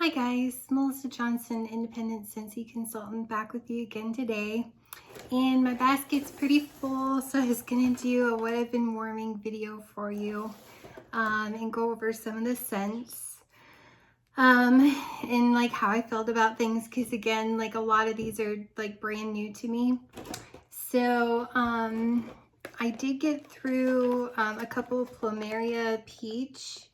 Hi guys, Melissa Johnson, independent Scentsy consultant, back with you again today. And my basket's pretty full, so I was gonna do a what I've been warming video for you and go over some of the scents and like how I felt about things, because again, like a lot of these are like brand new to me. So I did get through a couple of Plumeria Peach.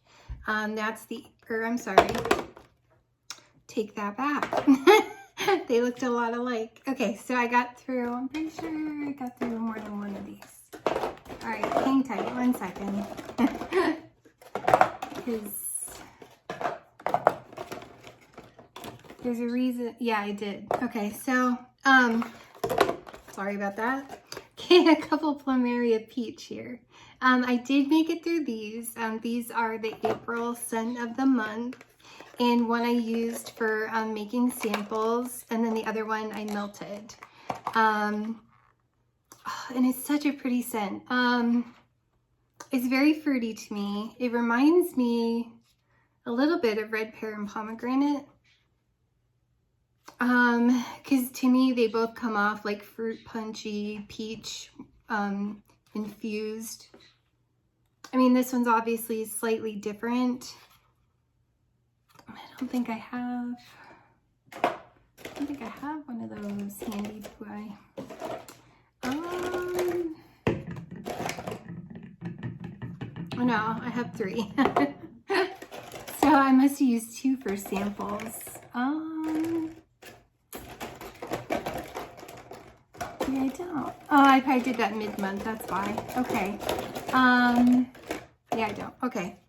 Take that back. They looked a lot alike. Okay, so I got through, I'm pretty sure I got through more than one of these. All right, hang tight 1 second. Because there's a reason. Yeah, I did. Okay, so, sorry about that. Okay, a couple Plumeria Peach here. I did make it through these. These are the April scent of the month. And one I used for making samples, and then the other one I melted. And it's such a pretty scent. It's very fruity to me. It reminds me a little bit of red pear and pomegranate. Because to me, they both come off like fruit punchy, peach infused. I mean, this one's obviously slightly different. I don't think I have one of those handy, do I? Oh no, I have 3. So I must use 2 for samples. Yeah, I don't. Oh, I probably did that mid-month, that's why. Okay. Yeah, I don't. Okay.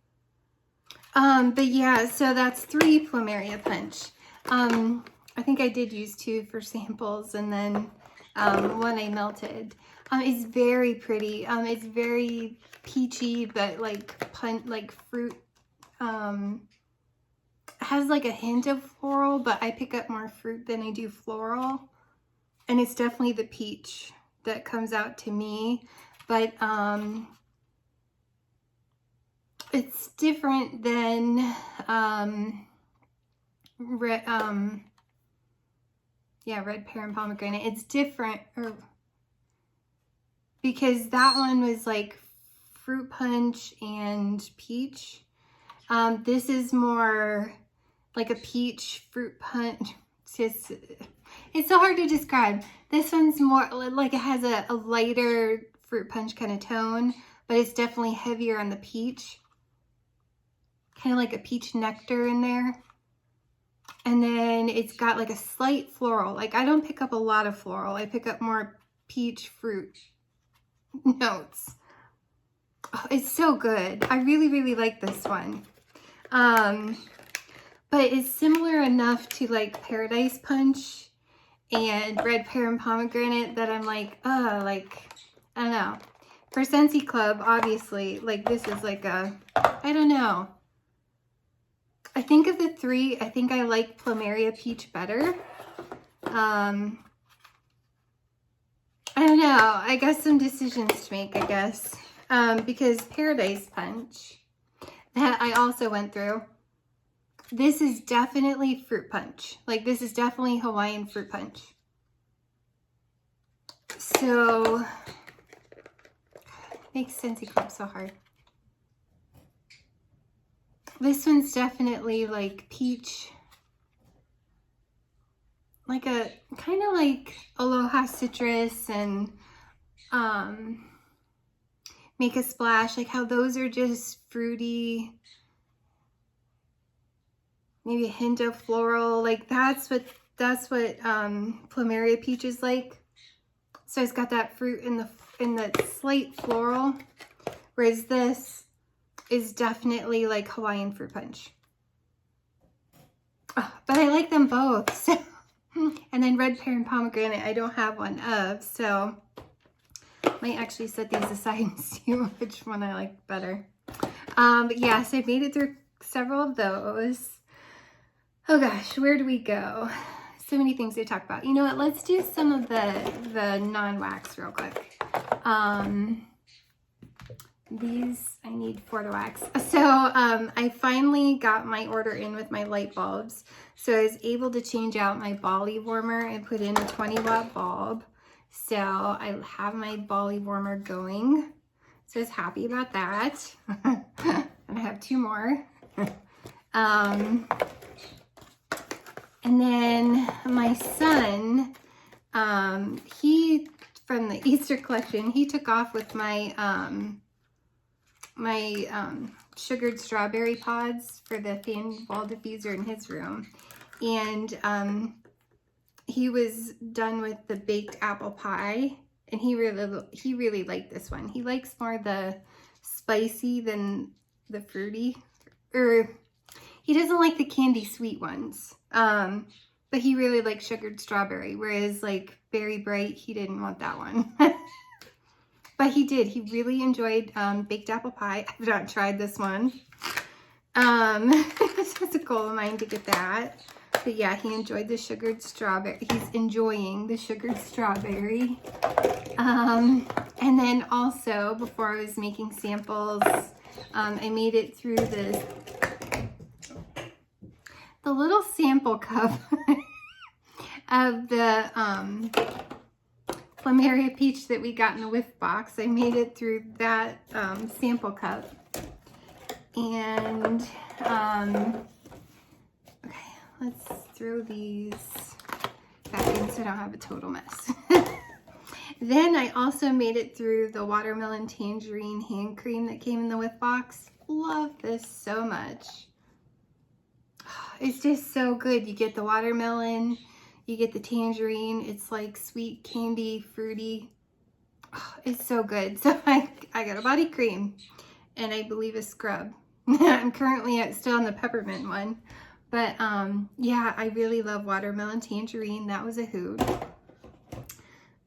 But yeah, so that's 3 Plumeria Punch. I think I did use 2 for samples, and then one I melted. It's very pretty. It's very peachy, but like fruit. Has like a hint of floral, but I pick up more fruit than I do floral. And it's definitely the peach that comes out to me. But it's different than red pear and pomegranate. It's different because that one was like fruit punch and peach. This is more like a peach fruit punch. It's so hard to describe. This one's more like it has a lighter fruit punch kind of tone, but it's definitely heavier on the peach. Kind of like a peach nectar in there. And then it's got like a slight floral. Like I don't pick up a lot of floral. I pick up more peach fruit notes. Oh, it's so good. I really, really like this one. But it's similar enough to like Paradise Punch and red pear and pomegranate that I'm like, I don't know. For Scentsy Club, obviously, like this is like a, I don't know. I think of the 3, I think I like Plumeria Peach better. I don't know. I got some decisions to make, I guess. Because Paradise Punch, that I also went through, this is definitely fruit punch. Like this is definitely Hawaiian fruit punch. So, makes Scentsy Club so hard. This one's definitely like peach, like a kind of like Aloha Citrus and Make a Splash, like how those are just fruity, maybe a hint of floral. Like that's what Plumeria Peach is like. So it's got that fruit in the slight floral, whereas this is definitely like Hawaiian fruit punch. Oh, but I like them both. So, and then red pear and pomegranate, I don't have one of, so might actually set these aside and see which one I like better. But yeah, so I made it through several of those. Oh gosh, where do we go? So many things to talk about. You know what? Let's do some of the non-wax real quick. these I need 4 to wax. So I finally got my order in with my light bulbs. So I was able to change out my Bali warmer and put in a 20-watt bulb. So I have my Bali warmer going. So I was happy about that. And I have 2 more. And then my son, he, from the Easter collection, he took off with my sugared strawberry pods for the fan wall diffuser in his room. And he was done with the baked apple pie, and he really liked this one. He likes more the spicy than the fruity, or he doesn't like the candy sweet ones. But he really likes sugared strawberry, whereas like Berry Bright, he didn't want that one. But he did. He really enjoyed baked apple pie. I've not tried this one. It's a goal of mine to get that. But yeah, he enjoyed the sugared strawberry. He's enjoying the sugared strawberry. And then also, before I was making samples, I made it through the little sample cup of the Plumeria peach that we got in the whiff box. I made it through that sample cup. And okay, let's throw these back in so I don't have a total mess. Then I also made it through the watermelon tangerine hand cream that came in the whiff box. Love this so much. It's just so good. You get the watermelon, you get the tangerine. It's like sweet candy, fruity. Oh, it's so good. So I got a body cream and I believe a scrub. I'm currently still on the peppermint one. But yeah, I really love watermelon tangerine. That was a hoot.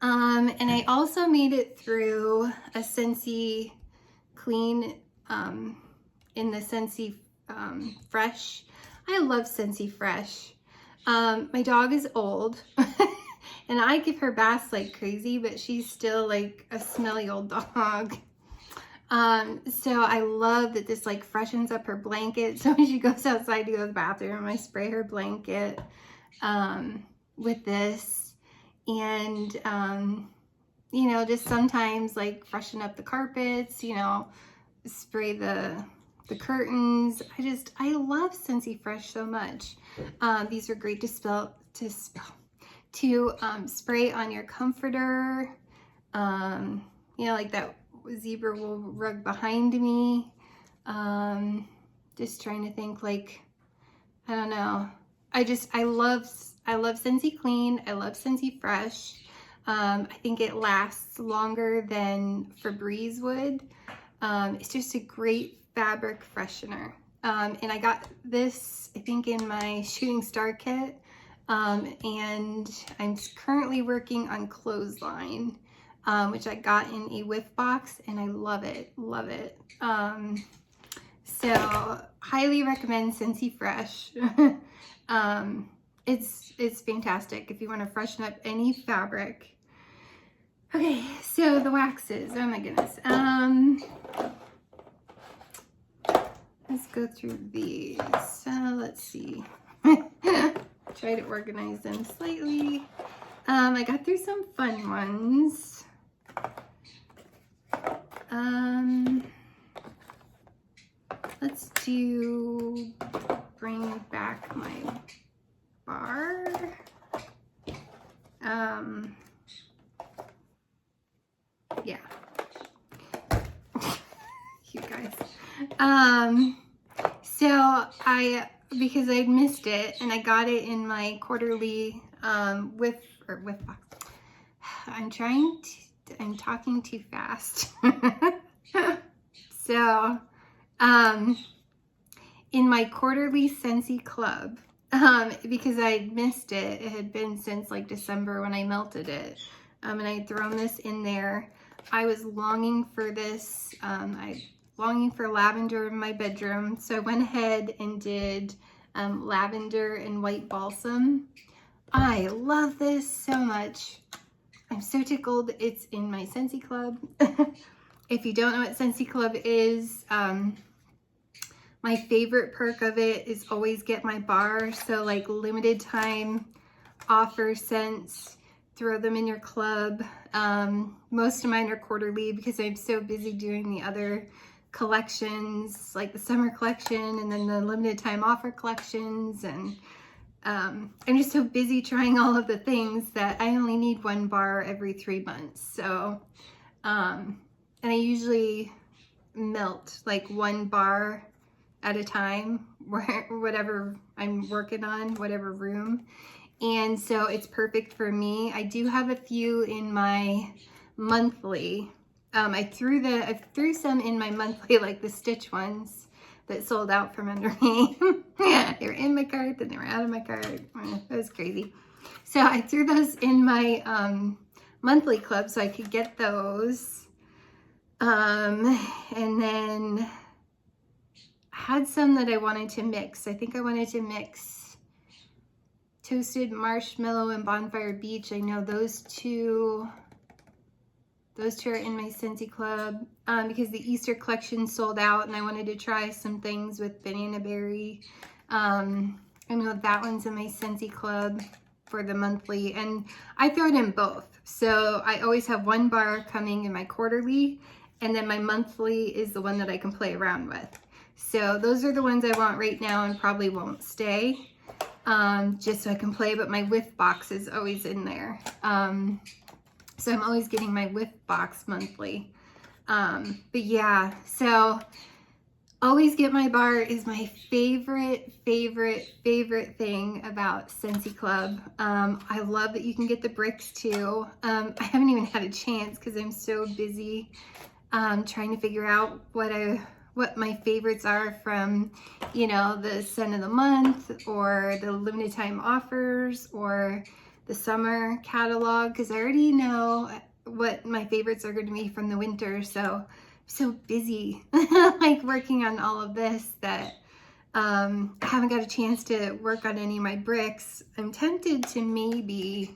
And I also made it through a Scentsy Clean in the Scentsy Fresh. I love Scentsy Fresh. My dog is old and I give her baths like crazy, but she's still like a smelly old dog. So I love that this like freshens up her blanket. So when she goes outside to go to the bathroom, I spray her blanket with this. And you know, just sometimes like freshen up the carpets, you know, spray the curtains. I love Scentsy Fresh so much. These are great to spray on your comforter. You know, like that zebra wool rug behind me. Just trying to think, like, I don't know. I love Scentsy Clean. I love Scentsy Fresh. I think it lasts longer than Febreze would. It's just a great fabric freshener. And I got this, I think, in my Shooting Star kit. And I'm currently working on Clothesline, which I got in a whiff box, and I love it, love it. So highly recommend Scentsy Fresh. It's fantastic if you want to freshen up any fabric. Okay, so the waxes, oh my goodness. Let's go through these. Let's see. Try to organize them slightly. I got through some fun ones. Let's bring back my bar. Yeah. You guys. So because I missed it and I got it in my quarterly whiff box. I'm talking too fast. So in my quarterly Scentsy Club, because I missed it. It had been since like December when I melted it. And I had thrown this in there. I was longing for this. Longing for lavender in my bedroom. So I went ahead and did lavender and white balsam. I love this so much. I'm so tickled it's in my Scentsy Club. If you don't know what Scentsy Club is, my favorite perk of it is always get my bar. So like limited time offer scents, throw them in your club. Most of mine are quarterly because I'm so busy doing the other collections, like the summer collection and then the limited time offer collections. And I'm just so busy trying all of the things that I only need one bar every 3 months. So, and I usually melt like one bar at a time, whatever I'm working on, whatever room. And so it's perfect for me. I do have a few in my monthly. I threw some in my monthly, like the Stitch ones that sold out from under me. They were in my cart, then they were out of my cart. It was crazy. So I threw those in my monthly club so I could get those. And then I had some that I wanted to mix. I think I wanted to mix Toasted Marshmallow and Bonfire Beach. I know those two are in my Scentsy Club because the Easter collection sold out and I wanted to try some things with Banana Berry. I know that one's in my Scentsy Club for the monthly, and I throw it in both. So I always have one bar coming in my quarterly, and then my monthly is the one that I can play around with. So those are the ones I want right now and probably won't stay, just so I can play, but my whiff box is always in there. So I'm always getting my whiff box monthly. But yeah, so always get my bar is my favorite thing about Scentsy Club. I love that you can get the bricks too. I haven't even had a chance because I'm so busy trying to figure out what my favorites are from, you know, the scent of the month or the limited time offers or the summer catalog, because I already know what my favorites are going to be from the winter. So I'm so busy like working on all of this that I haven't got a chance to work on any of my bricks. I'm tempted to maybe,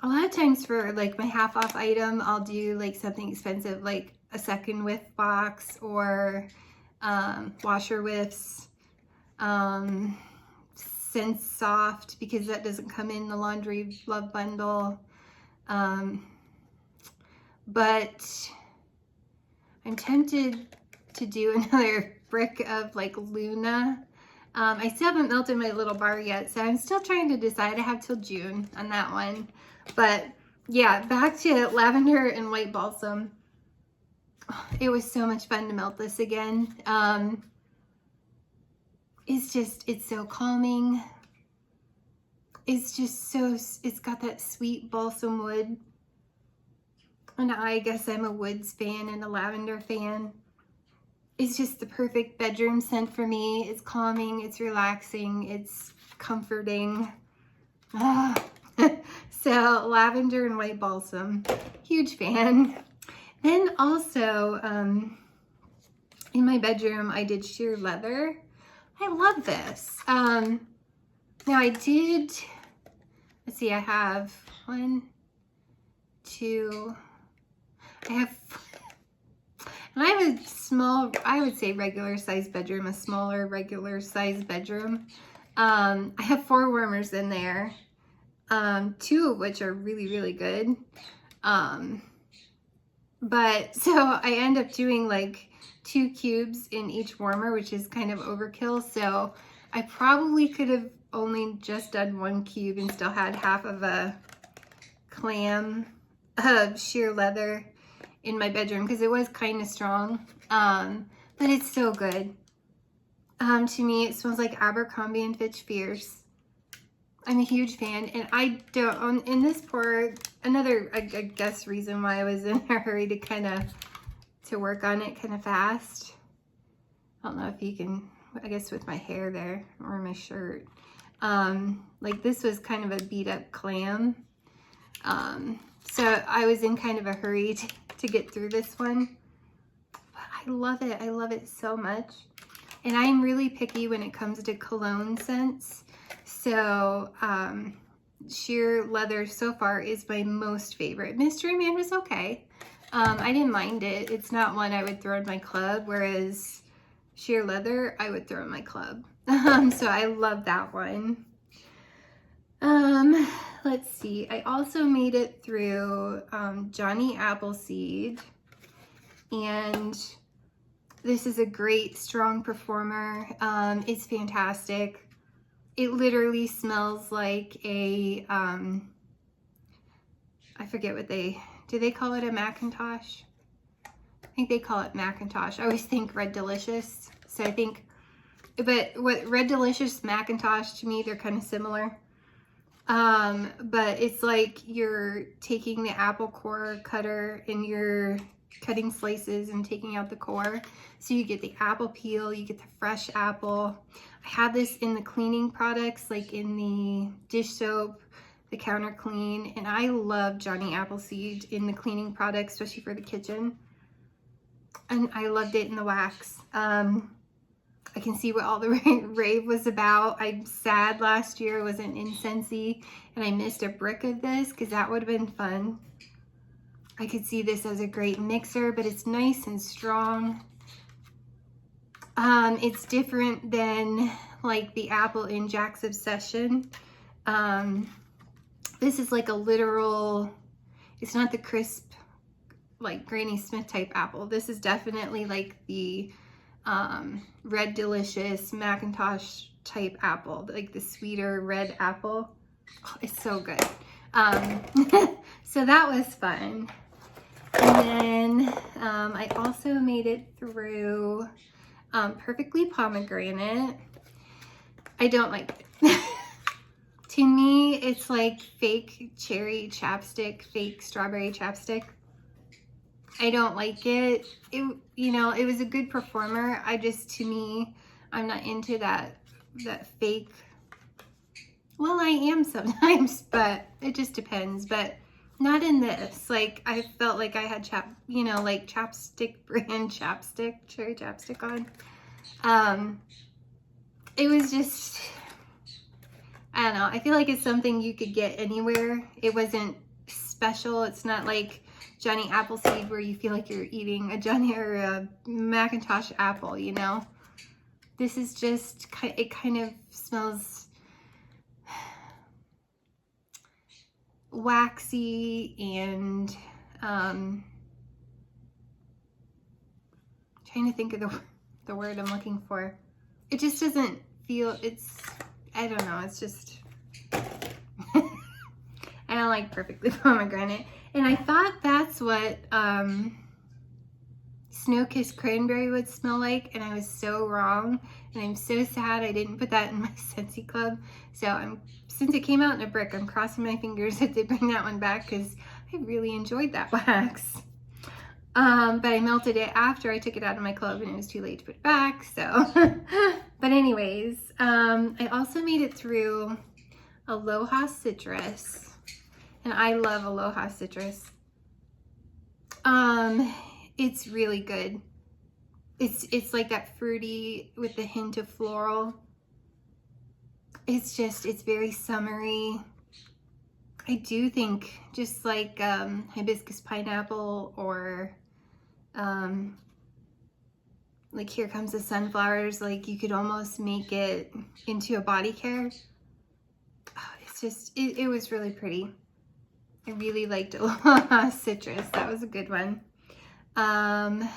a lot of times for like my half off item, I'll do like something expensive like a second whiff box or washer whiffs. Scent Soft, because that doesn't come in the Laundry Love Bundle. But I'm tempted to do another brick of like Luna. I still haven't melted my little bar yet, so I'm still trying to decide. I have till June on that one. But yeah, back to Lavender and White Balsam. It was so much fun to melt this again. It's so calming. It's just so, it's got that sweet balsam wood. And I guess I'm a woods fan and a lavender fan. It's just the perfect bedroom scent for me. It's calming, it's relaxing, it's comforting. So lavender and white balsam, huge fan. Then also in my bedroom, I did sheer leather. I love this. Now I did, let's see, I have 1, 2, I have, and I have a small, I would say regular size bedroom, a smaller regular size bedroom. I have 4 warmers in there, 2 of which are really, really good. But so I end up doing like 2 cubes in each warmer, which is kind of overkill. So I probably could have only just done 1 cube and still had half of a clam of sheer leather in my bedroom because it was kind of strong. But it's so good. To me, it smells like Abercrombie and Fitch Fierce. I'm a huge fan, and I don't, in this pour, another, I guess, reason why I was in a hurry to work on it kind of fast. I don't know if you can, I guess with my hair there, or my shirt. Like this was kind of a beat up clam. So I was in kind of a hurry to get through this one. But I love it so much. And I'm really picky when it comes to cologne scents. So sheer leather so far is my most favorite. Mystery Man was okay. I didn't mind it. It's not one I would throw in my club, whereas sheer leather I would throw in my club. So I love that one. Let's see. I also made it through Johnny Appleseed, and this is a great strong performer. It's fantastic. It literally smells like a I forget what do they call it, a Macintosh? I think they call it Macintosh. I always think Red Delicious. So I think, but what Red Delicious, Macintosh, to me, they're kind of similar. But it's like you're taking the apple core cutter and you're cutting slices and taking out the core. So you get the apple peel, you get the fresh apple. I have this in the cleaning products, like in the dish soap, the counter clean, and I love Johnny Appleseed in the cleaning products, especially for the kitchen. And I loved it in the wax. I can see what all the rave was about. I'm sad last year I wasn't in Scentsy and I missed a brick of this because that would have been fun. I could see this as a great mixer, but it's nice and strong. It's different than like the apple in Jack's Obsession. This is like a literal, it's not the crisp, like Granny Smith type apple. This is definitely like the Red Delicious Macintosh type apple, like the sweeter red apple. Oh, it's so good. So that was fun. And then I also made it through Perfectly Pomegranate. I don't like it. To me, it's like fake cherry chapstick, fake strawberry chapstick. I don't like it. You know, it was a good performer. To me, I'm not into that fake. Well, I am sometimes, but it just depends. But not in this. Like, I felt like I had like chapstick brand chapstick, cherry chapstick on. It was just, I don't know. I feel like it's something you could get anywhere. It wasn't special. It's not like Johnny Appleseed where you feel like you're eating a Johnny or a Macintosh apple, you know? This is just, it kind of smells waxy and trying to think of the word I'm looking for. It just doesn't feel, I don't know, it's just, I don't like Perfectly Pomegranate. And I thought that's what Snow Kissed Cranberry would smell like, and I was so wrong. And I'm so sad I didn't put that in my Scentsy Club. So since it came out in a brick, I'm crossing my fingers that they bring that one back because I really enjoyed that wax. But I melted it after I took it out of my club and it was too late to put it back, so. But anyways, I also made it through Aloha Citrus, and I love Aloha Citrus. It's really good. It's like that fruity with the hint of floral. It's very summery. I do think just like hibiscus pineapple or like Here Comes the Sunflowers, like you could almost make it into a body care. Oh, it's just, it was really pretty. I really liked Aloha Citrus. That was a good one. And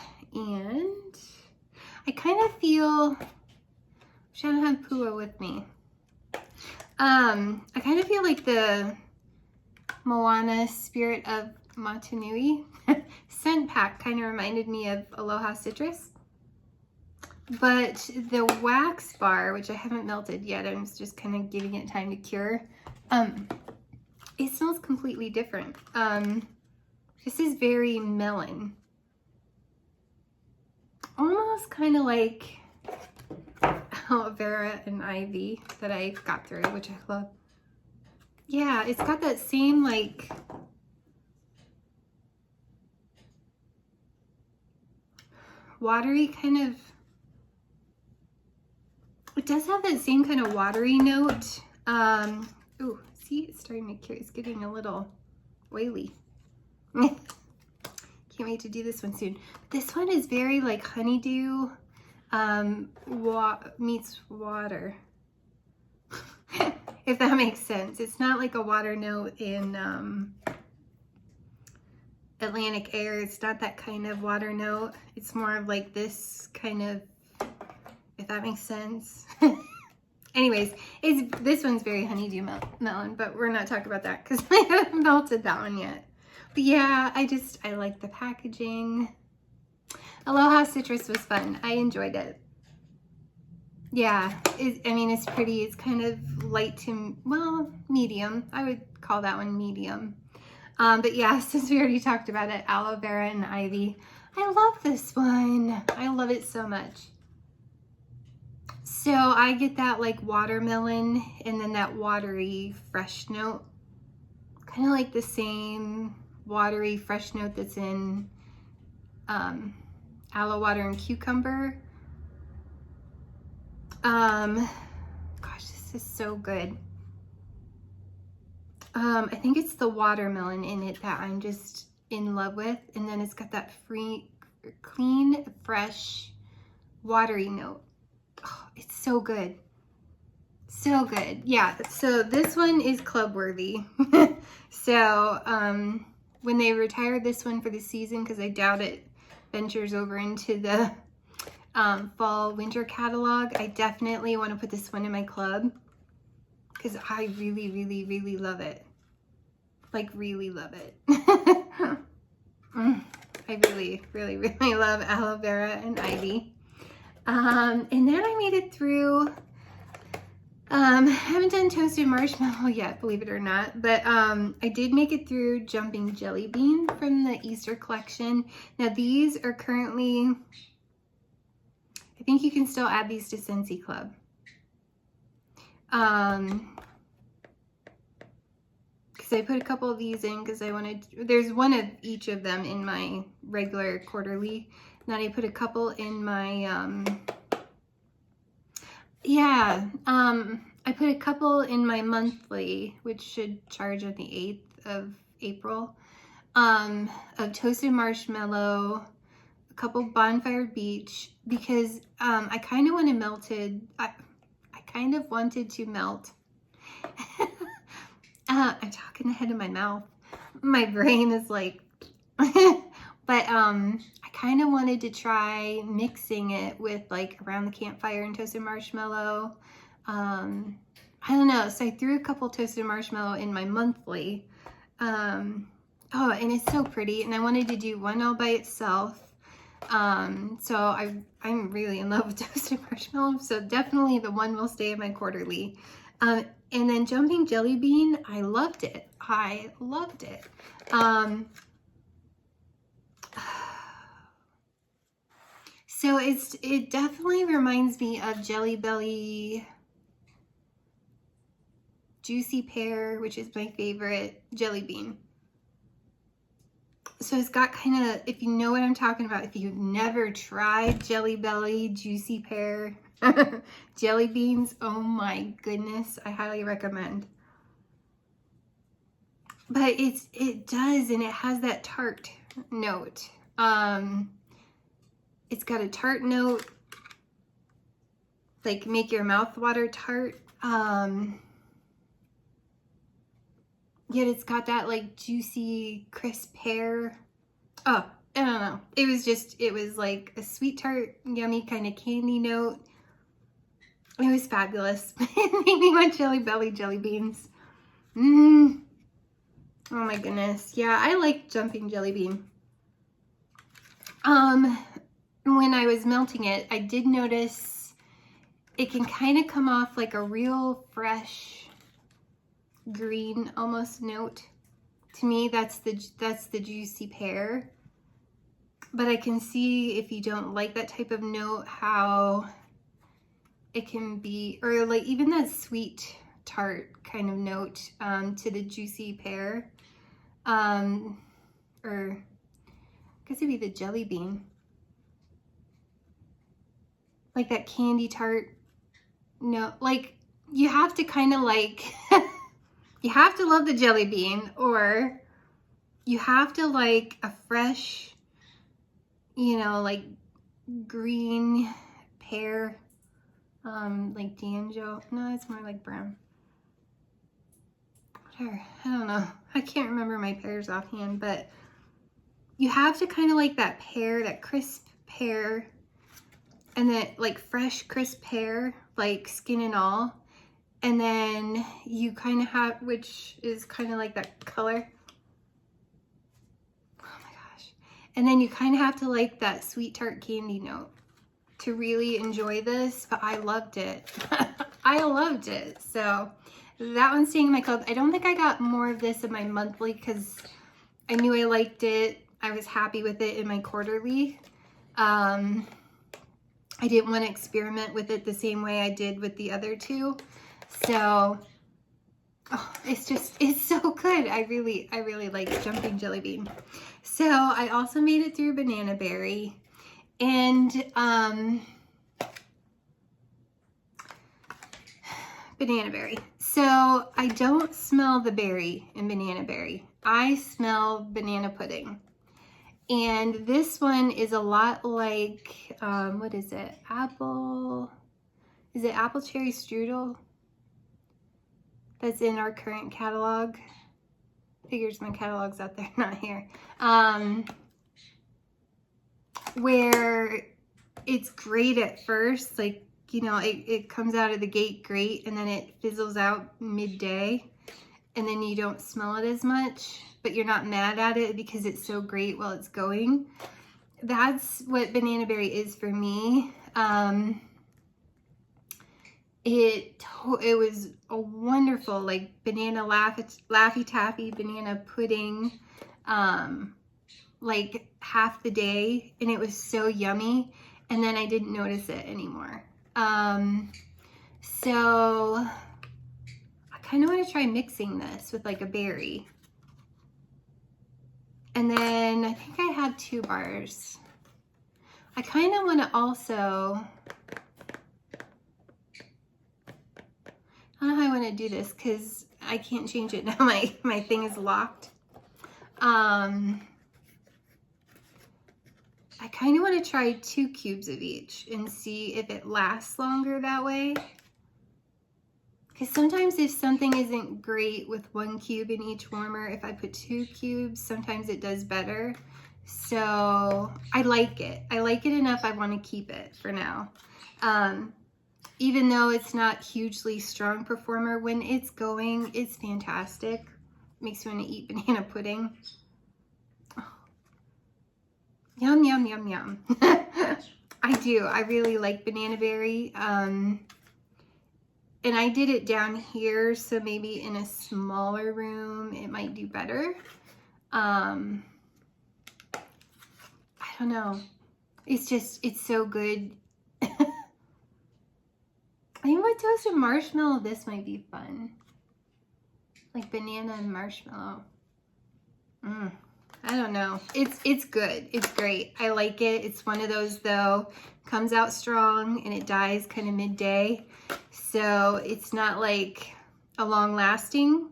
I kind of feel, I don't have Pua with me. I kind of feel like the Moana Spirit of Motunui scent pack kind of reminded me of Aloha Citrus. But the wax bar, which I haven't melted yet, I'm just kind of giving it time to cure, it smells completely different. This is very melon. Almost kind of like aloe vera and ivy that I got through, which I love. Yeah, it's got that same like watery kind of, it does have that same kind of watery note. Ooh, see, it's starting to cure. It's getting a little oily. Can't can't wait to do this one soon. This one is very like honeydew meets water. If that makes sense. It's not like a water note in Atlantic Air. It's not that kind of water note. It's more of like this kind of, if that makes sense. Anyways, this one's very honeydew melon, but we're not talking about that because I haven't melted that one yet. But yeah, I like the packaging. Aloha Citrus was fun. I enjoyed it. Yeah, I mean, it's pretty. It's kind of light to, well, medium. I would call that one medium. But yeah, since we already talked about it, aloe vera and ivy. I love this one. I love it so much. So I get that like watermelon and then that watery fresh note. Kind of like the same watery fresh note that's in aloe water and cucumber. Gosh, this is so good. I think it's the watermelon in it that I'm just in love with. And then it's got that clean, fresh, watery note. Oh, it's so good. So good. Yeah, so this one is club worthy. So when they retire this one for the season, because I doubt it ventures over into the fall winter catalog, I definitely want to put this one in my club because I really, really, really love it. Like really love it. I really, really, really love aloe vera and ivy. And then I made it through, I haven't done toasted marshmallow yet, believe it or not, but I did make it through jumping jelly bean from the Easter collection. Now these are currently, I think you can still add these to Scentsy Club. Because I put a couple of these in because I wanted, there's one of each of them in my regular quarterly. And then I put a couple in my, I put a couple in my monthly, which should charge on the 8th of April, of toasted marshmallow, a couple bonfire beach, because I kind of want to melted, I kind of wanted to melt. I'm talking ahead of my mouth. My brain is like, but I kind of wanted to try mixing it with like around the campfire and toasted marshmallow. I don't know. So I threw a couple toasted marshmallow in my monthly. Oh, and it's so pretty. And I wanted to do one all by itself. So I'm really in love with toasted marshmallow. So definitely the one will stay in my quarterly. And then jumping jelly bean, I loved it. I loved it. So it definitely reminds me of Jelly Belly Juicy Pear, which is my favorite jelly bean. So it's got kind of, if you know what I'm talking about, if you've never tried Jelly Belly Juicy Pear jelly beans, oh my goodness, I highly recommend. But it does, and it has that tart note. It's got a tart note, like make your mouth water tart. Yet it's got that like juicy, crisp pear. Oh, I don't know. It was like a sweet tart, yummy kind of candy note. It was fabulous. It made me want Jelly Belly jelly beans. Oh my goodness. Yeah, I like jumping jelly bean. When I was melting it, I did notice it can kind of come off like a real fresh green almost note. To me, that's the juicy pear. But I can see if you don't like that type of note, how it can be, or like even that sweet tart kind of note to the juicy pear, or I guess it'd be the jelly bean, like that candy tart. No, like you have to kind of like you have to love the jelly bean, or you have to like a fresh you know, like green pear, like D'Angelo. No, it's more like brown. Whatever, I don't know. I can't remember my pears offhand, but you have to kind of like that pear, that crisp pear, and then like fresh crisp pear, like skin and all. And then you kind of have, which is kind of like that color. Oh my gosh. And then you kind of have to like that sweet tart candy note to really enjoy this, but I loved it. I loved it. So that one's staying in my club. I don't think I got more of this in my monthly because I knew I liked it. I was happy with it in my quarterly. I didn't want to experiment with it the same way I did with the other two. So oh, it's so good. I really like Jumping Jelly Bean. So I also made it through Banana Berry. And Banana Berry. So I don't smell the berry in Banana Berry. I smell banana pudding. And this one is a lot like, what is it? Is it apple cherry strudel? That's in our current catalog. Figures my catalog's out there, not here. Where it's great at first, like, you know, it comes out of the gate great, and then it fizzles out midday, and then you don't smell it as much, but you're not mad at it because it's so great while it's going. That's what Banana Berry is for me. It was a wonderful, like, banana Laffy Taffy banana pudding, like half the day, and it was so yummy, and then I didn't notice it anymore. So I kind of want to try mixing this with like a berry. And then I think I had 2 bars. I kind of want to also, I don't know how I want to do this because I can't change it now. My thing is locked. I kind of want to try 2 cubes of each and see if it lasts longer that way. Because sometimes if something isn't great with 1 cube in each warmer, if I put 2 cubes, sometimes it does better. So I like it. I like it enough. I want to keep it for now. Even though it's not hugely strong performer, when it's going, it's fantastic. Makes me want to eat banana pudding. Yum, yum, yum, yum. I do. I really like Banana Berry. And I did it down here, so maybe in a smaller room, it might do better. I don't know. It's so good. I think with toasted marshmallow, this might be fun. Like banana and marshmallow. I don't know. It's good. It's great. I like it. It's one of those though, comes out strong and it dies kind of midday. So it's not like a long lasting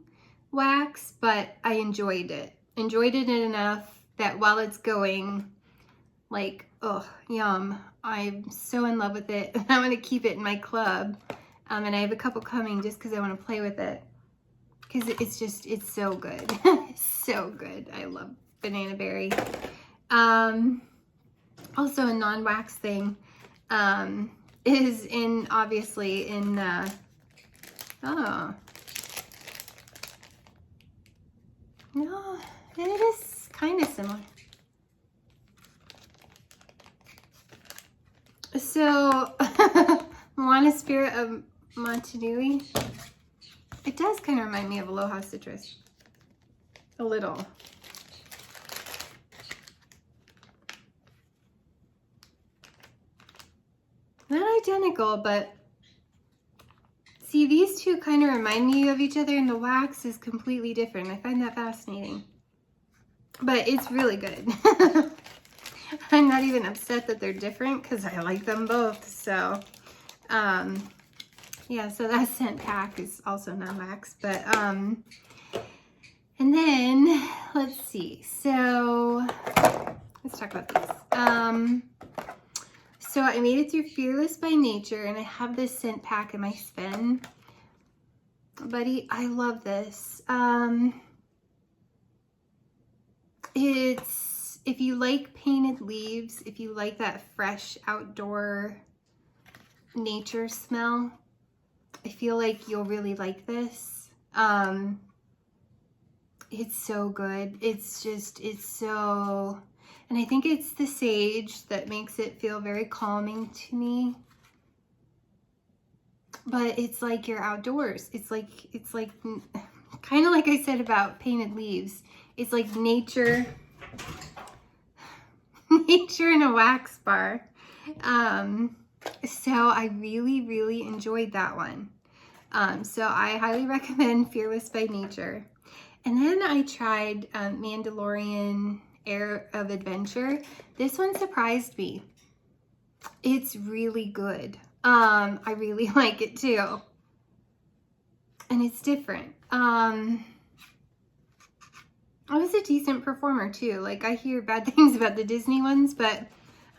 wax, but I enjoyed it. Enjoyed it enough that while it's going, like, oh, yum. I'm so in love with it. I want to keep it in my club. And I have a couple coming just because I want to play with it. Because it's so good. It's so good. I love Banana Berry. Also a non-wax thing is obviously in, oh. No, it is kind of similar. So, Moana Spirit of Montanui. It does kind of remind me of Aloha Citrus. A little. Not identical, but see, these two kind of remind me of each other, and the wax is completely different. I find that fascinating. But it's really good. I'm not even upset that they're different because I like them both. So, yeah, so that scent pack is also non-wax. But, and then, let's see. So, let's talk about these. So I made it through Fearless by Nature, and I have this scent pack in my spin. Buddy, I love this. It's, if you like painted leaves, if you like that fresh outdoor nature smell, I feel like you'll really like this. It's so good. It's just, it's so, and I think it's the sage that makes it feel very calming to me. But it's like you're outdoors. It's like kind of like I said about painted leaves. It's like nature, nature in a wax bar. So I really, really enjoyed that one. So I highly recommend Fearless by Nature. And then I tried Mandalorian Air of Adventure. This one surprised me. It's really good. I really like it too. And it's different. I was a decent performer too. Like, I hear bad things about the Disney ones, but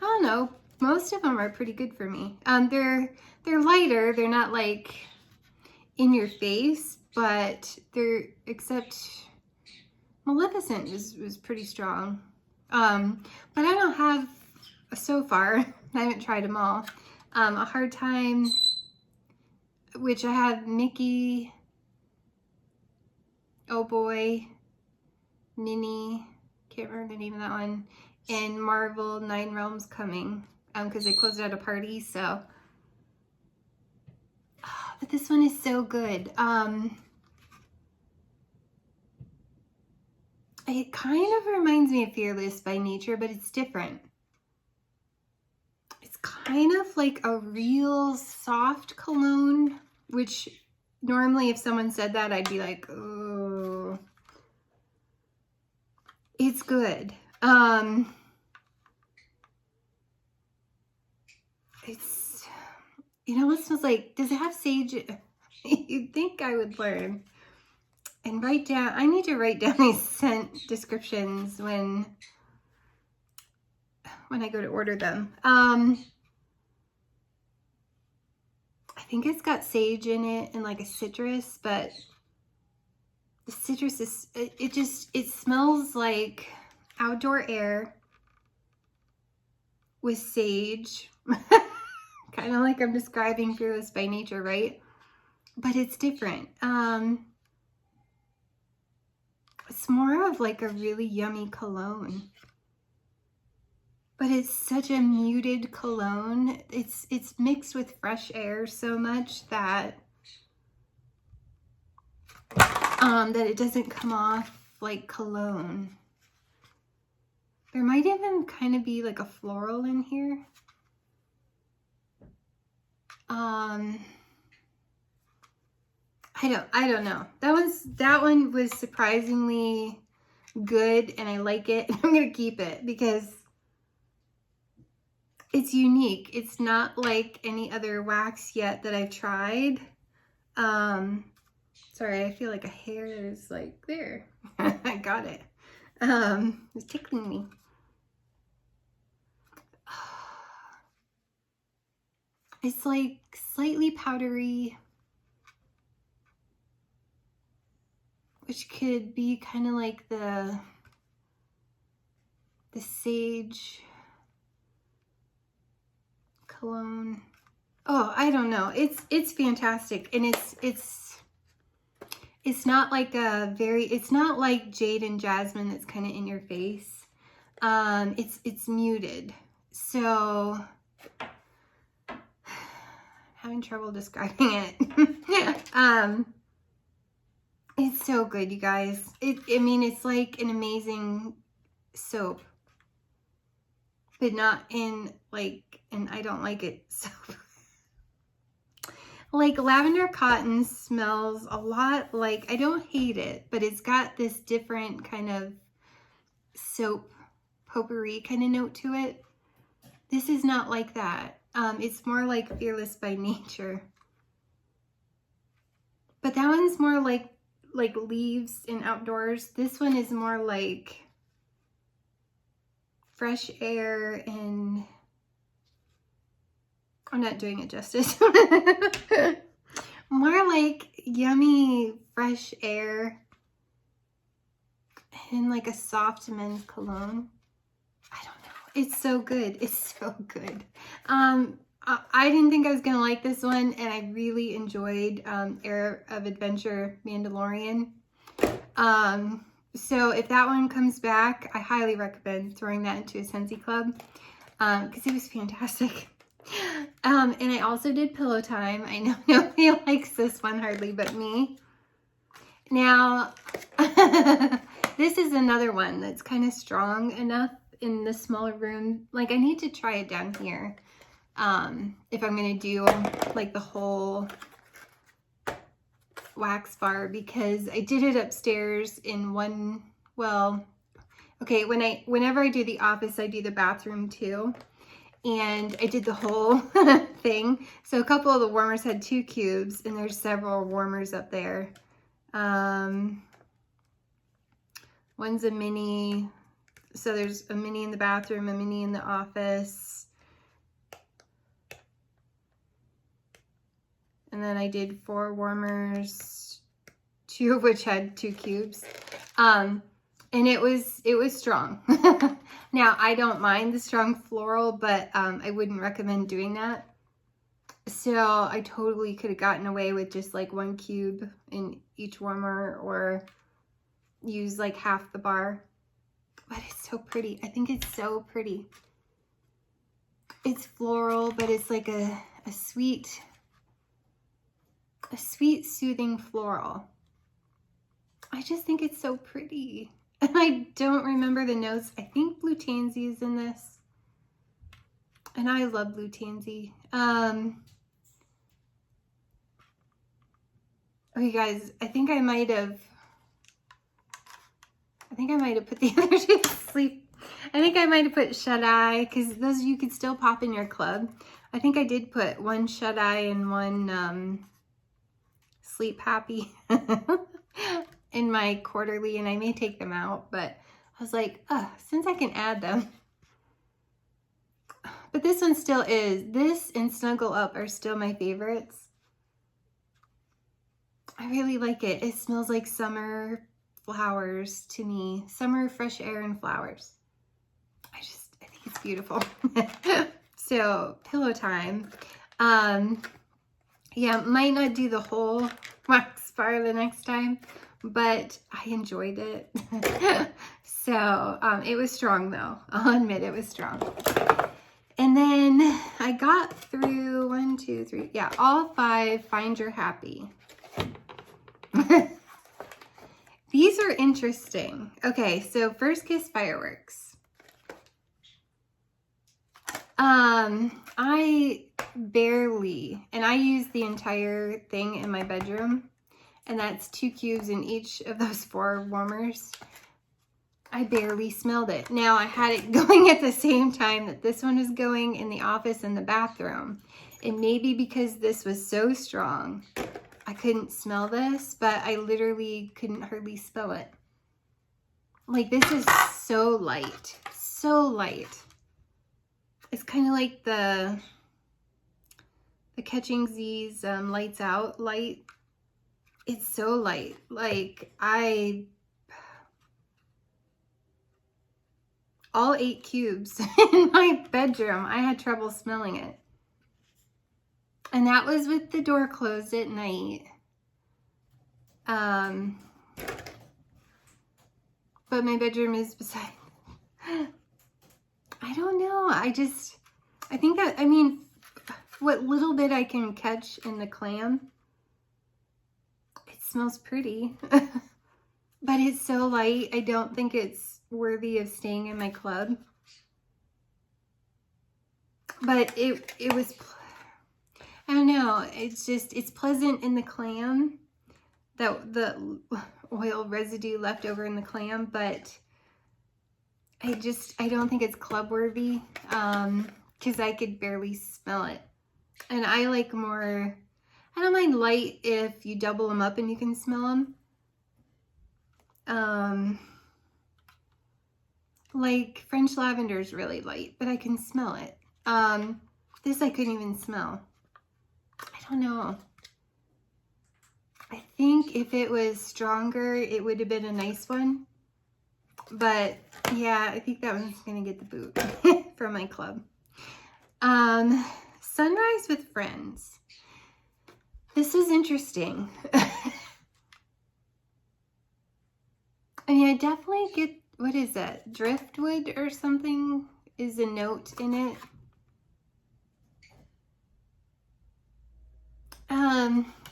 I don't know. Most of them are pretty good for me. They're lighter. They're not like in your face, but they're, except Maleficent was pretty strong. But I don't have, so far, I haven't tried them all. A Hard Time, which I have Mickey, Oh Boy, Minnie, can't remember the name of that one, and Marvel 9 Realms Coming, because they closed at a party, so. But this one is so good. It kind of reminds me of Fearless by Nature, but it's different. It's kind of like a real soft cologne, which normally if someone said that, I'd be like, oh. It's good. It's, you know what it smells like? Does it have sage? You'd think I would learn and write down. I need to write down these scent descriptions when I go to order them. I think it's got sage in it and like a citrus, but the citrus is, it smells like outdoor air with sage. Kind of like I'm describing Fearless by Nature, right? But it's different. It's more of like a really yummy cologne. But it's such a muted cologne. It's mixed with fresh air so much that that it doesn't come off like cologne. There might even kind of be like a floral in here. I don't know. That one was surprisingly good, and I like it. I'm gonna keep it because it's unique. It's not like any other wax yet that I've tried. Sorry, I feel like a hair is like there. I got it. It's tickling me. It's like slightly powdery, which could be kind of like the sage cologne. Oh, I don't know. It's fantastic, and it's not like it's not like Jade and Jasmine that's kind of in your face. It's muted. So having trouble describing it. It's so good, you guys. I mean, it's like an amazing soap, but not in like, and I don't like it soap. Like lavender cotton smells a lot like, I don't hate it, but it's got this different kind of soap potpourri kind of note to it. This is not like that. It's more like Fearless by Nature. But that one's more like leaves and outdoors. This one is more like fresh air and I'm not doing it justice. More like yummy fresh air and like a soft men's cologne. I don't know. It's so good. It's so good. I didn't think I was gonna like this one, and I really enjoyed Air of Adventure Mandalorian. So if that one comes back, I highly recommend throwing that into a Scentsy Club because it was fantastic. And I also did Pillow Time. I know nobody likes this one hardly but me. Now, this is another one that's kind of strong enough in the smaller room. Like I need to try it down here if I'm going to do like the whole wax bar, because I did it upstairs in one, well, okay, whenever I do the office, I do the bathroom too. And I did the whole thing. So a couple of the warmers had 2 cubes, and there's several warmers up there. One's a mini. So there's a mini in the bathroom, a mini in the office. And then I did 4 warmers, 2 of which had 2 cubes. And it was strong. Now, I don't mind the strong floral, but I wouldn't recommend doing that. So I totally could have gotten away with just like 1 cube in each warmer or use like half the bar. But it's so pretty. I think it's so pretty. It's floral, but it's like a sweet, soothing floral. I just think it's so pretty. And I don't remember the notes. I think blue tansy is in this. And I love blue tansy. Okay, guys, I think I might have put the other 2 to sleep. I think I might have put Shut Eye, because those you could still pop in your club. I think I did put 1 Shut Eye and 1 Sleep Happy in my quarterly, and I may take them out, but I was like, since I can add them. But this one still is. This and Snuggle Up are still my favorites. I really like it. It smells like summer flowers to me. Summer fresh air and flowers. I think it's beautiful. So, Pillow Time. Yeah, might not do the whole wax bar the next time, but I enjoyed it. So, it was strong though. I'll admit it was strong. And then I got through 1, 2, 3, yeah, all 5 Find Your Happy. These are interesting. Okay, so First Kiss Fireworks. I barely, and I use the entire thing in my bedroom, and that's 2 cubes in each of those 4 warmers. I barely smelled it. Now, I had it going at the same time that this one was going in the office and the bathroom. And maybe because this was so strong, I couldn't smell this, but I literally couldn't hardly smell it. Like, this is so light. So light. It's kind of like the Catching Z's Lights Out light. It's so light. Like, all 8 cubes in my bedroom, I had trouble smelling it. And that was with the door closed at night. But my bedroom is beside. I don't know. I think that, I mean, what little bit I can catch in the clam, it smells pretty. But it's so light, I don't think it's worthy of staying in my club. But it was, I don't know, it's pleasant in the clam, the oil residue left over in the clam, but I don't think it's club worthy, because I could barely smell it. And I like more, I don't mind light if you double them up and you can smell them. Like French lavender is really light, but I can smell it. This I couldn't even smell. I don't know. I think if it was stronger, it would have been a nice one. But yeah, I think that one's gonna get the boot from my club. Sunrise with Friends. This is interesting. I mean, I definitely get, what is that? Driftwood or something is a note in it.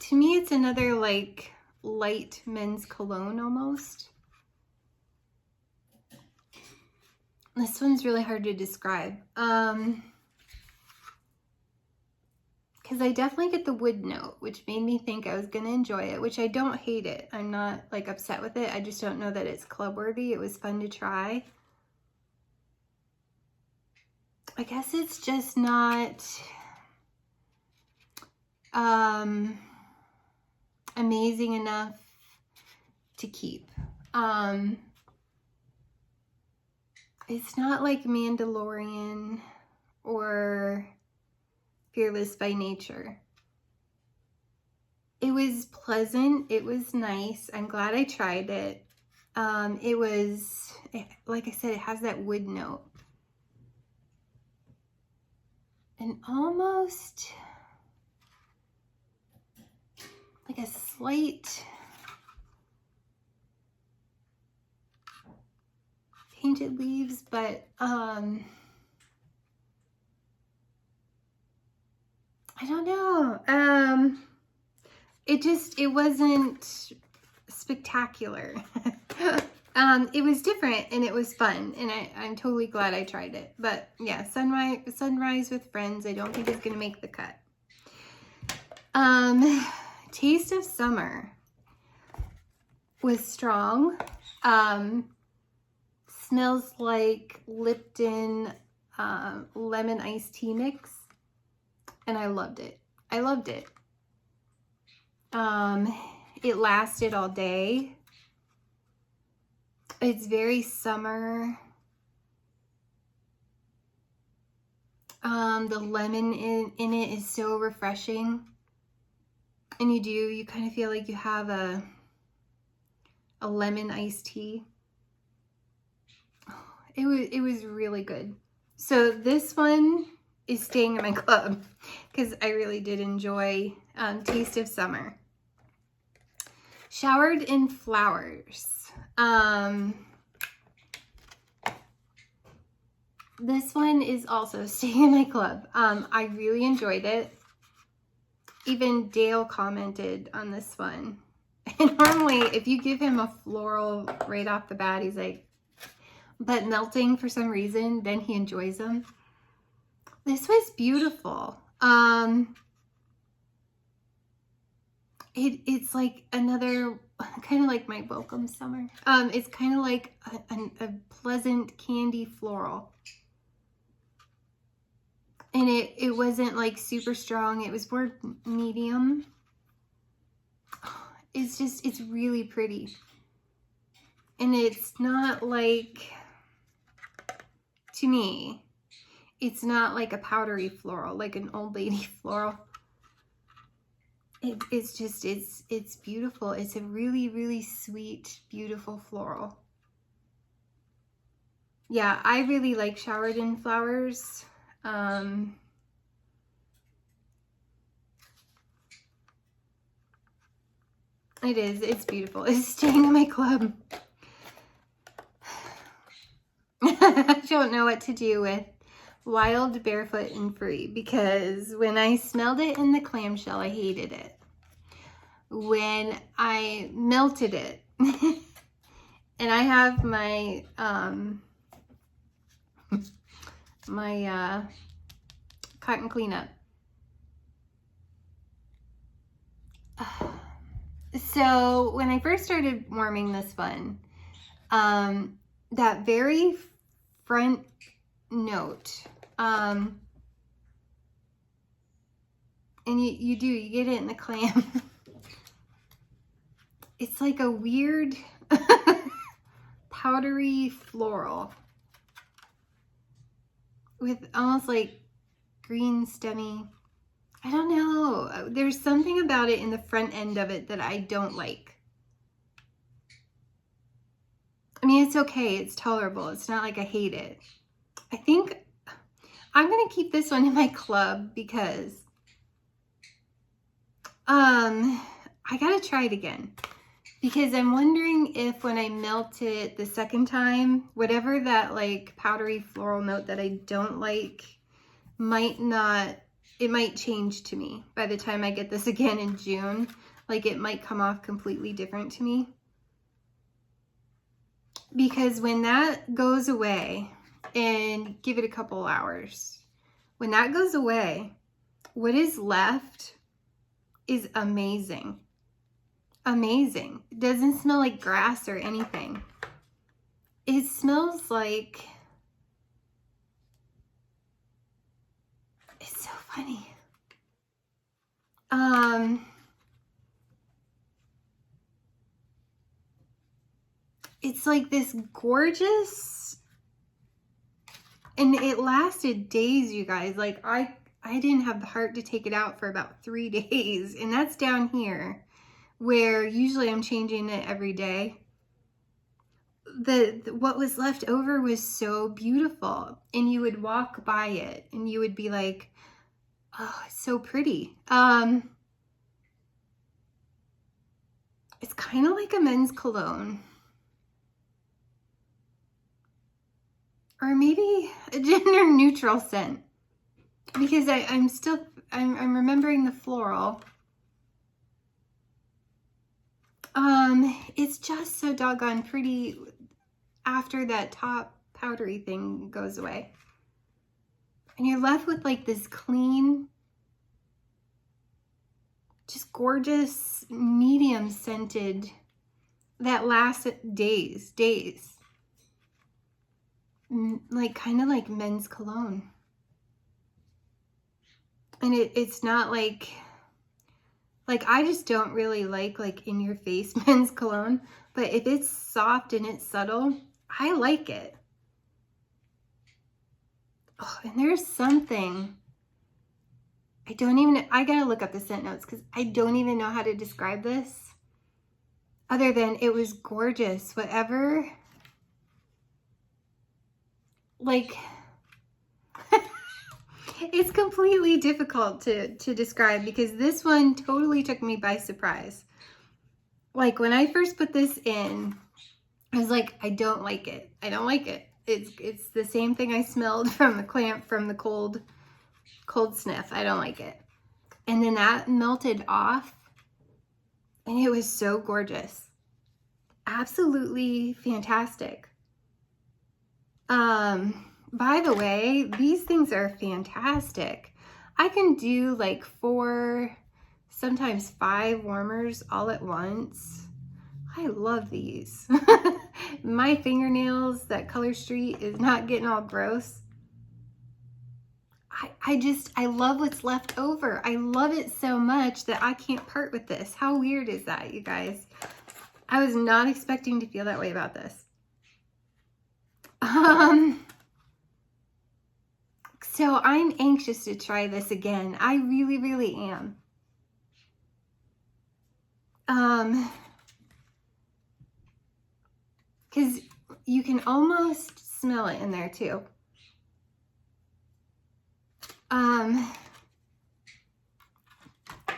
To me, it's another like light men's cologne almost. This one's really hard to describe. Because I definitely get the wood note, which made me think I was going to enjoy it, which I don't hate it. I'm not like upset with it. I just don't know that it's club worthy. It was fun to try. I guess it's just not amazing enough to keep. It's not like Mandalorian or Fearless by Nature. It was pleasant. It was nice. I'm glad I tried it. It was, like I said, it has that wood note. And almost like a slight Painted Leaves, but I don't know. It wasn't spectacular. It was different and it was fun, and I'm totally glad I tried it. But yeah, Sunrise with Friends, I don't think is gonna make the cut. Taste of Summer was strong. Smells like Lipton lemon iced tea mix, and I loved it. I loved it. It lasted all day. It's very summer. The lemon in it is so refreshing. And you kind of feel like you have a lemon iced tea. It was really good. So this one is staying in my club because I really did enjoy Taste of Summer. Showered in Flowers. This one is also staying in my club. I really enjoyed it. Even Dale commented on this one. And normally, if you give him a floral right off the bat, he's like, but melting for some reason, then he enjoys them. This was beautiful. It's like another, kind of like my Welcome Summer. It's kind of like a pleasant candy floral. And it wasn't like super strong. It was more medium. It's really pretty. And it's not like, to me, it's not like a powdery floral, like an old lady floral. It's beautiful. It's a really, really sweet, beautiful floral. Yeah, I really like Showered in Flowers. It's beautiful. It's staying in my club. I don't know what to do with Wild, Barefoot, and Free, because when I smelled it in the clamshell, I hated it. When I melted it, and I have my cotton cleanup. So when I first started warming this one, that very front note, and you get it in the clam. It's like a weird powdery floral. with almost like green stemmy. I don't know. There's something about it in the front end of it that I don't like. I mean, it's okay. It's tolerable. It's not like I hate it. I think I'm going to keep this one in my club because I got to try it again. Because I'm wondering if when I melt it the second time, whatever that like powdery floral note that I don't like might not, it might change to me by the time I get this again in June. Like it might come off completely different to me. Because when that goes away, and give it a couple hours, when that goes away, what is left is amazing. Amazing. It doesn't smell like grass or anything. It smells like, it's so funny. It's like this gorgeous, and it lasted days, you guys. Like I didn't have the heart to take it out for about 3 days, and that's down here where usually I'm changing it every day. What was left over was so beautiful, and you would walk by it and you would be like, oh, it's so pretty. It's kind of like a men's cologne, or maybe a gender neutral scent, because I'm remembering the floral. It's just so doggone pretty after that top powdery thing goes away. And you're left with like this clean, just gorgeous, medium scented that lasts days. Like kind of like men's cologne. And it's not like I just don't really like in your face men's cologne, but if it's soft and it's subtle, I like it. Oh, and there's something, I gotta look up the scent notes because I don't even know how to describe this other than it was gorgeous. Whatever, like, it's completely difficult to describe because this one totally took me by surprise. Like when I first put this in, I was like, I don't like it. I don't like it. It's the same thing I smelled from the clamp from the cold sniff. I don't like it. And then that melted off and it was so gorgeous. Absolutely fantastic. By the way, these things are fantastic. I can do like 4, sometimes 5 warmers all at once. I love these. My fingernails, that Color Street is not getting all gross. I love what's left over. I love it so much that I can't part with this. How weird is that, you guys? I was not expecting to feel that way about this. So I'm anxious to try this again. I really, really am. Because you can almost smell it in there too.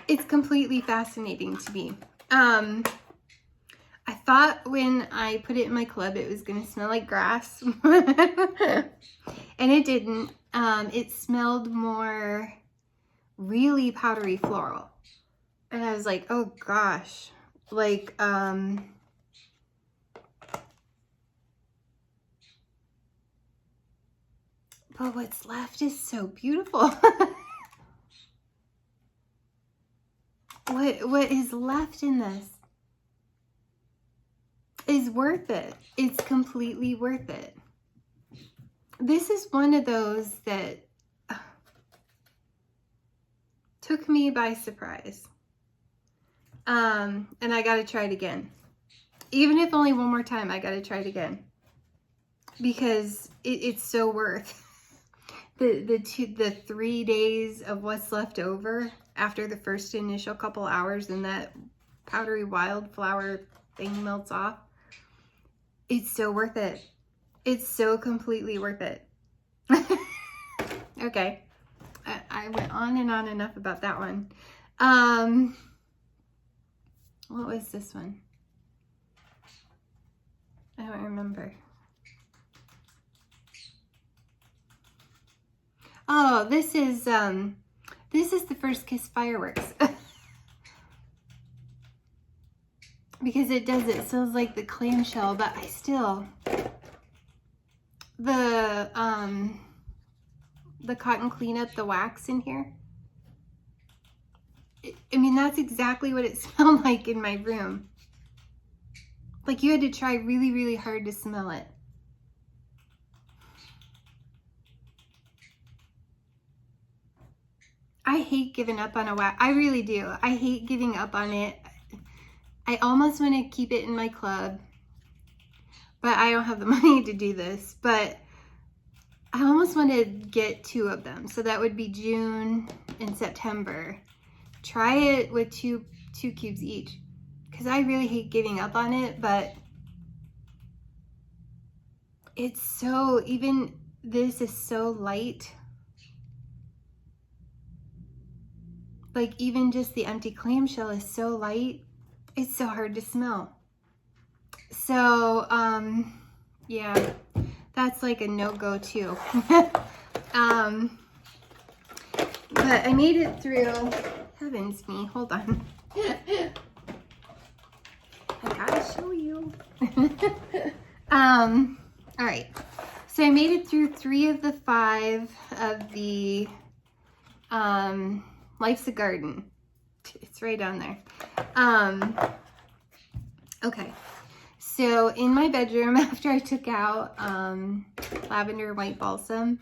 It's completely fascinating to me. I thought when I put it in my club it was going to smell like grass. And it didn't. It smelled more really powdery floral. And I was like, oh gosh. Like, but what's left is so beautiful. What is left in this is worth it. It's completely worth it. This is one of those that took me by surprise. And I got to try it again. Even if only one more time, I got to try it again. Because it's so worth the 3 days of what's left over after the first initial couple hours and that powdery wildflower thing melts off. It's so worth it. It's so completely worth it. Okay. I went on and on enough about that one. What was this one? I don't remember. Oh, this is the First Kiss Fireworks. Because it does, it feels like the clamshell, but I still, the cotton cleanup, the wax in here, I mean, that's exactly what it smelled like in my room. Like you had to try really, really hard to smell it. I hate giving up on a wax. I really do. I hate giving up on it. I almost want to keep it in my club, but I don't have the money to do this. But I almost want to get 2 of them. So that would be June and September. Try it with two cubes each, because I really hate giving up on it, but it's so, even this is so light. Like even just the empty clamshell is so light. It's so hard to smell. So, yeah, that's like a no-go too. But I made it through. Heavens me, hold on. I gotta show you. All right, so I made it through 3 of the 5 of the Life's a Garden. It's right down there. Okay, so in my bedroom, after I took out lavender white balsam,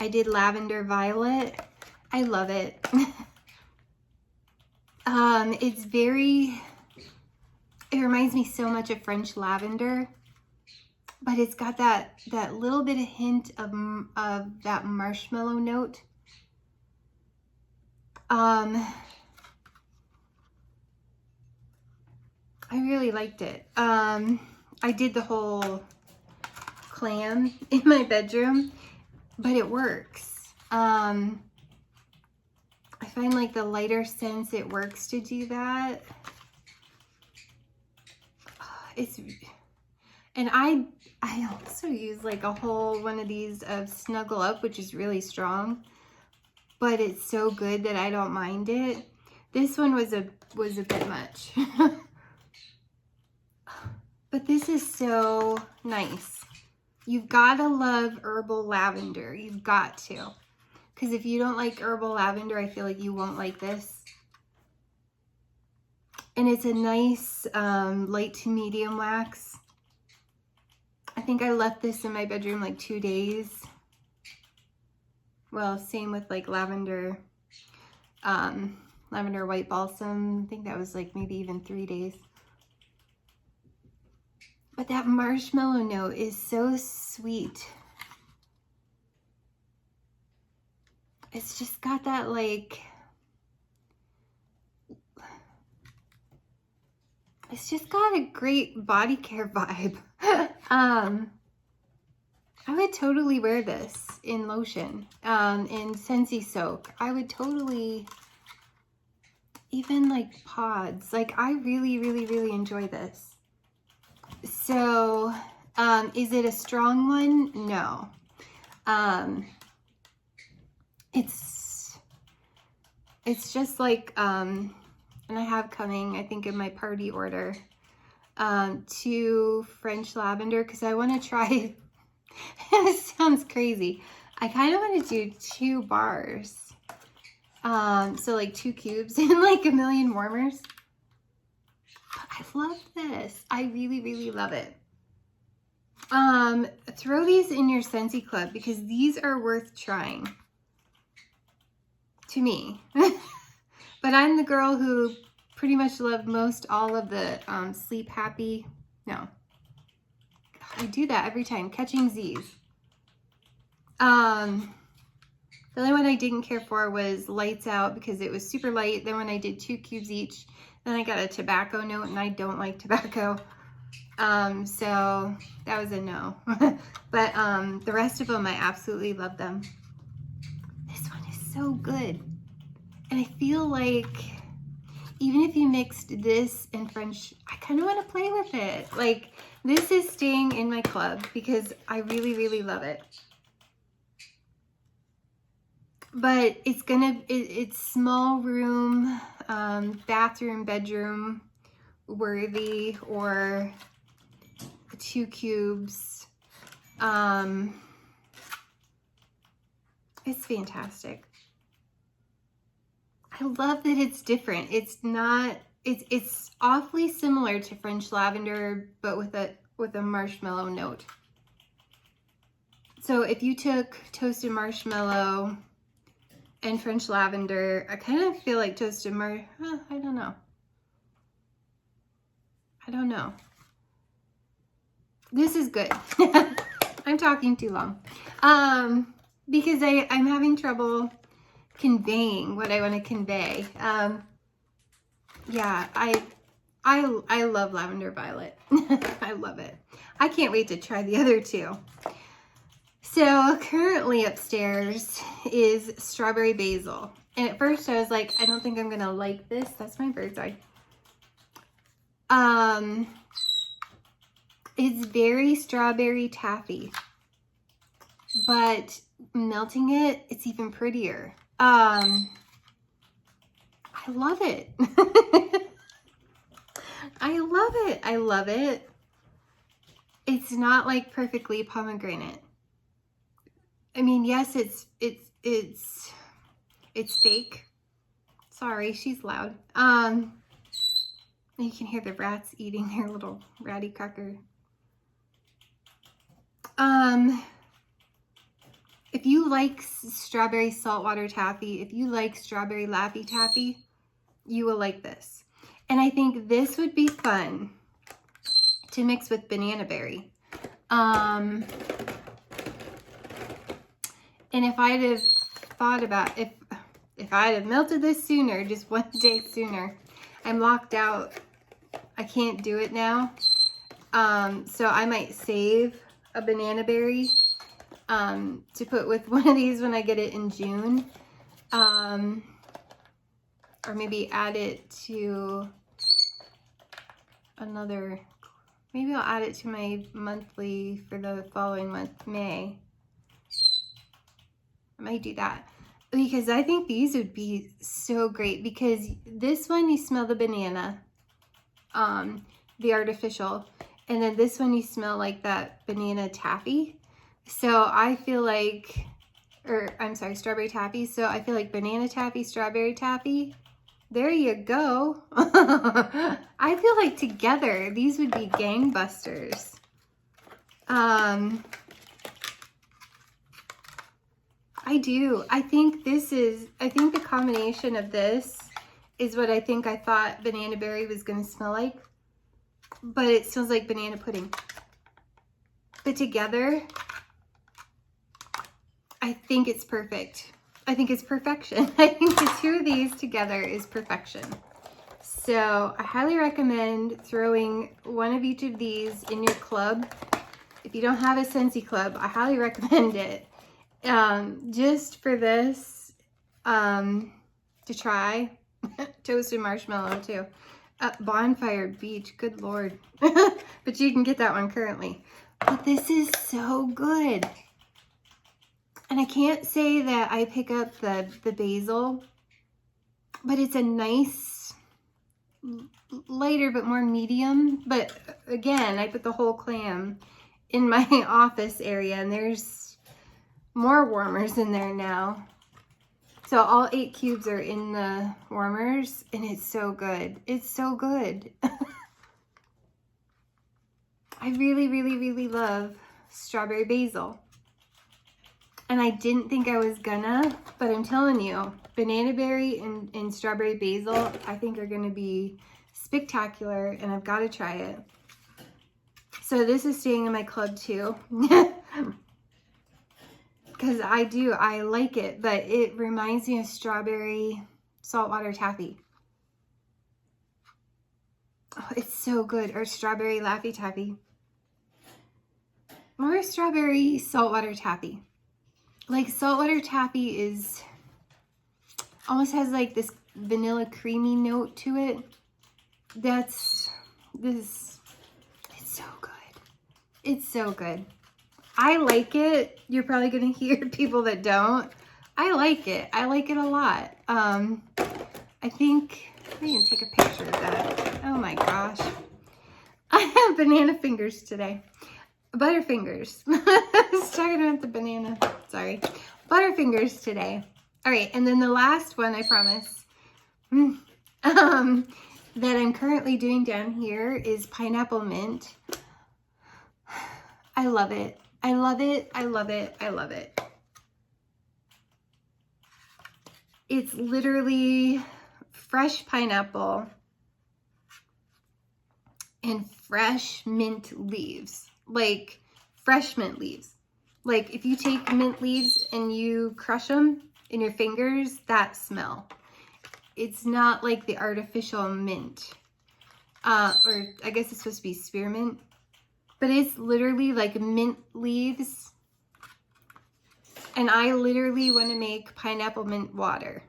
I did lavender violet. I love it. It's very, it reminds me so much of French lavender, but it's got that little bit of hint of that marshmallow note. I really liked it. I did the whole clam in my bedroom, but it works. I find like the lighter scents, it works to do that. And I also use like a whole one of these of Snuggle Up, which is really strong, but it's so good that I don't mind it. This one was a bit much. But this is so nice. You've got to love herbal lavender. You've got to. Because if you don't like herbal lavender, I feel like you won't like this. And it's a nice light to medium wax. I think I left this in my bedroom like 2 days. Well, same with like lavender, lavender white balsam. I think that was like maybe even 3 days. But that marshmallow note is so sweet. It's just got that like, it's just got a great body care vibe. I would totally wear this in lotion, in Scentsy soak. I would totally, even like pods. Like I really, really, really enjoy this. So, is it a strong one? No. It's just like, and I have coming, I think in my party order, 2 French lavender, because I want to try, it sounds crazy. I kind of want to do 2 bars. So like 2 cubes and like a million warmers. I love this. I really, really love it. Throw these in your Scentsy Club because these are worth trying. To me. But I'm the girl who pretty much loved most all of the Sleep Happy. No. I do that every time. Catching Z's. The only one I didn't care for was Lights Out because it was super light. Then when I did 2 cubes each, then I got a tobacco note, and I don't like tobacco. So that was a no. But the rest of them, I absolutely love them. This one is so good. And I feel like even if you mixed this and French, I kind of want to play with it. Like, this is staying in my club because I really, really love it. But it's it's small room, bathroom, bedroom worthy, or 2 cubes. It's fantastic. I love that it's different. It's not, it's awfully similar to French lavender, but with a marshmallow note. So if you took toasted marshmallow and French lavender, I kind of feel like toasted I don't know. I don't know. This is good. I'm talking too long. Because I'm having trouble conveying what I want to convey. Yeah, I love lavender violet. I love it. I can't wait to try the other two. So currently upstairs is strawberry basil. And at first I was like, I don't think I'm gonna like this. That's my bird's eye. It's very strawberry taffy, but melting it, it's even prettier. I love it. I love it. I love it. It's not like perfectly pomegranate. I mean, yes, it's fake. Sorry, she's loud. You can hear the rats eating their little ratty cracker. If you like strawberry saltwater taffy, if you like strawberry Laffy Taffy, you will like this. And I think this would be fun to mix with banana berry. And if I'd have thought about, if I'd have melted this sooner, just one day sooner, I'm locked out. I can't do it now. So I might save a banana berry to put with one of these when I get it in June. Or maybe add it to another, maybe I'll add it to my monthly for the following month, May. I might do that because I think these would be so great, because this one you smell the banana, the artificial, and then this one you smell like that banana taffy. So I feel like, or I'm sorry, strawberry taffy. So I feel like banana taffy, strawberry taffy. There you go. I feel like together these would be gangbusters. I do. I think the combination of this is what I think I thought banana berry was going to smell like, but it smells like banana pudding. But together, I think it's perfect. I think it's perfection. I think the two of these together is perfection. So I highly recommend throwing one of each of these in your club. If you don't have a Scentsy Club, I highly recommend it. Just for this, to try. Toasted marshmallow too. Bonfire Beach, good Lord. But you can get that one currently. But this is so good. And I can't say that I pick up the basil, but it's a nice, lighter but more medium. But again, I put the whole clam in my office area, and there's more warmers in there now. So all 8 cubes are in the warmers, and it's so good. It's so good. I really, really, really love strawberry basil. And I didn't think I was gonna, but I'm telling you, banana berry and strawberry basil, I think are gonna be spectacular, and I've got to try it. So this is staying in my club too. because I like it, but it reminds me of strawberry saltwater taffy. Oh, it's so good. Or strawberry Laffy Taffy. Or strawberry saltwater taffy. Like saltwater taffy is almost has like this vanilla creamy note to it. It's so good. It's so good. I like it. You're probably gonna hear people that don't. I like it. I like it a lot. I think I'm gonna take a picture of that. Oh my gosh. I have banana fingers today. Butterfingers. I was talking about the banana. Sorry. Butterfingers today. All right, and then the last one, I promise, that I'm currently doing down here is pineapple mint. I love it. I love it. I love it. I love it. It's literally fresh pineapple and fresh mint leaves. Like fresh mint leaves. Like if you take mint leaves and you crush them in your fingers, that smell. It's not like the artificial mint. Or I guess it's supposed to be spearmint. But it's literally like mint leaves. And I literally want to make pineapple mint water.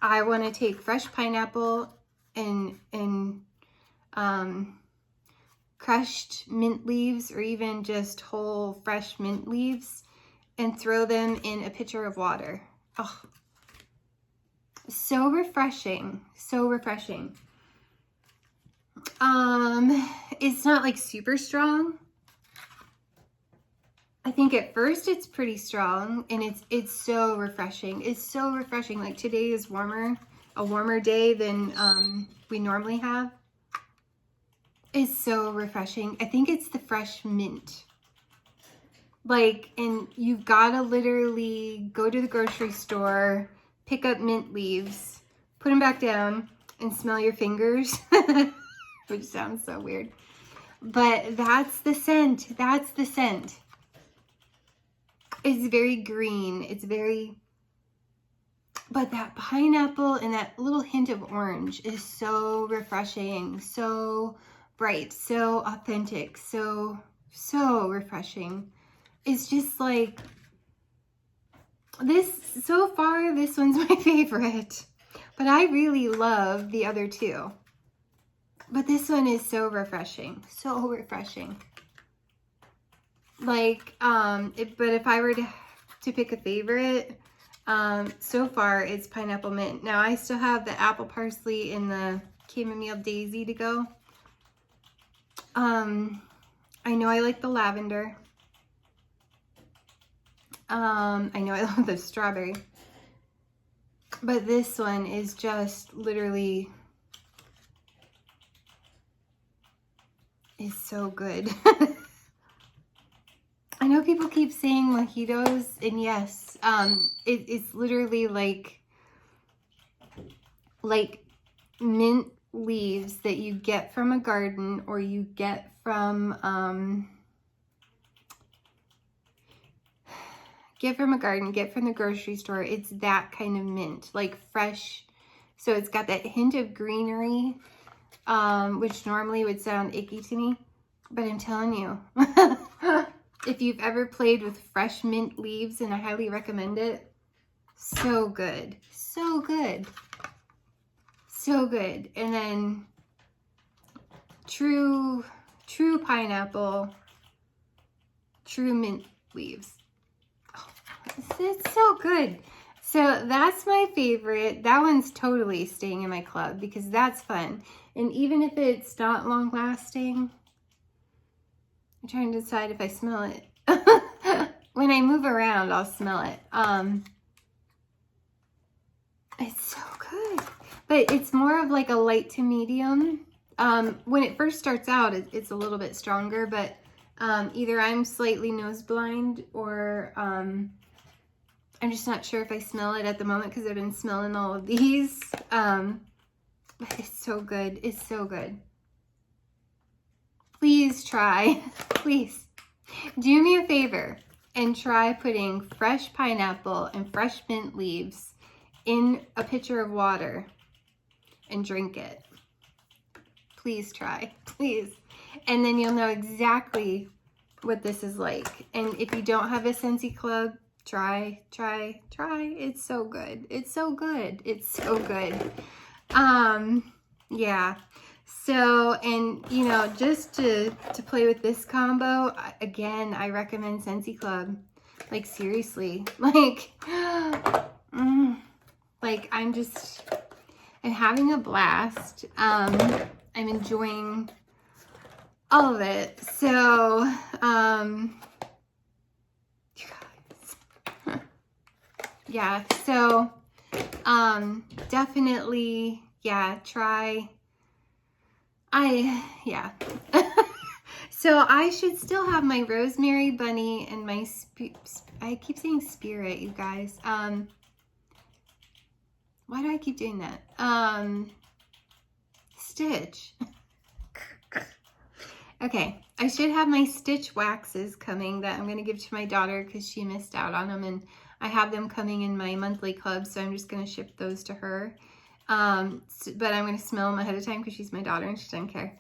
I want to take fresh pineapple and crushed mint leaves, or even just whole fresh mint leaves, and throw them in a pitcher of water. Oh, so refreshing. So refreshing. It's not like super strong. I think at first it's pretty strong, and it's so refreshing. It's so refreshing. Like today is a warmer day than we normally have. It's so refreshing. I think it's the fresh mint. Like, and you've got to literally go to the grocery store, pick up mint leaves, put them back down, and smell your fingers, which sounds so weird. But that's the scent. That's the scent. It's very green. It's very, but that pineapple and that little hint of orange is so refreshing, so bright, so authentic, so refreshing. It's just like this. So far, this one's my favorite, but I really love the other two. But this one is so refreshing, so refreshing. Like, but if I were to pick a favorite, so far it's pineapple mint. Now I still have the apple parsley and the chamomile daisy to go. I know I like the lavender. I know I love the strawberry. But this one is just literally is so good. I know people keep saying mojitos, and yes, it's literally like mint leaves that you get from a garden, or you get from get from the grocery store. It's that kind of mint, like fresh. So it's got that hint of greenery, which normally would sound icky to me, but I'm telling you, if you've ever played with fresh mint leaves, and I highly recommend it, so good, so good, so good. And then true pineapple, true mint leaves. Oh, it's so good. So that's my favorite. That one's totally staying in my club because that's fun. And even if it's not long lasting, I'm trying to decide if I smell it. When I move around, I'll smell it. It's so good. But it's more of like a light to medium. When it first starts out, it's a little bit stronger, but either I'm slightly nose blind, or I'm just not sure if I smell it at the moment because I've been smelling all of these. But it's so good. It's so good. Please try. Please do me a favor and try putting fresh pineapple and fresh mint leaves in a pitcher of water and drink it. Please try, please. And then you'll know exactly what this is like. And if you don't have a Scentsy Club, try. It's so good. It's so good. It's so good. Yeah. So, and you know, just to play with this combo, again, I recommend Scentsy Club. Like seriously, like, like I'm having a blast. I'm enjoying all of it. So, you guys, yeah. So, definitely, yeah. Try. Yeah. So I should still have my rosemary bunny and my, I keep saying spirit, you guys. Why do I keep doing that? Stitch. Okay, I should have my stitch waxes coming that I'm going to give to my daughter because she missed out on them, and I have them coming in my monthly club, so I'm just going to ship those to her. But I'm going to smell them ahead of time because she's my daughter and she doesn't care.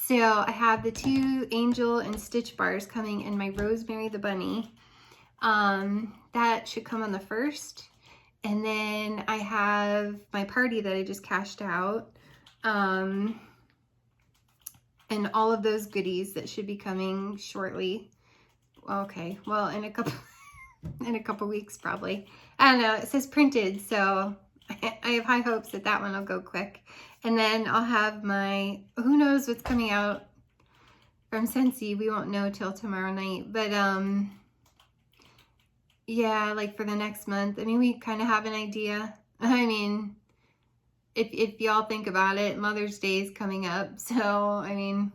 So I have the 2 angel and stitch bars coming in my rosemary the bunny. That should come on the 1st. And then I have my party that I just cashed out. And all of those goodies that should be coming shortly. Okay, well, in a couple weeks probably. I don't know, it says printed, so I have high hopes that that one will go quick. And then I'll have my, who knows what's coming out from Scentsy. We won't know till tomorrow night. But yeah, like for the next month. I mean, we kind of have an idea. I mean, if y'all think about it, Mother's Day is coming up. So, I mean,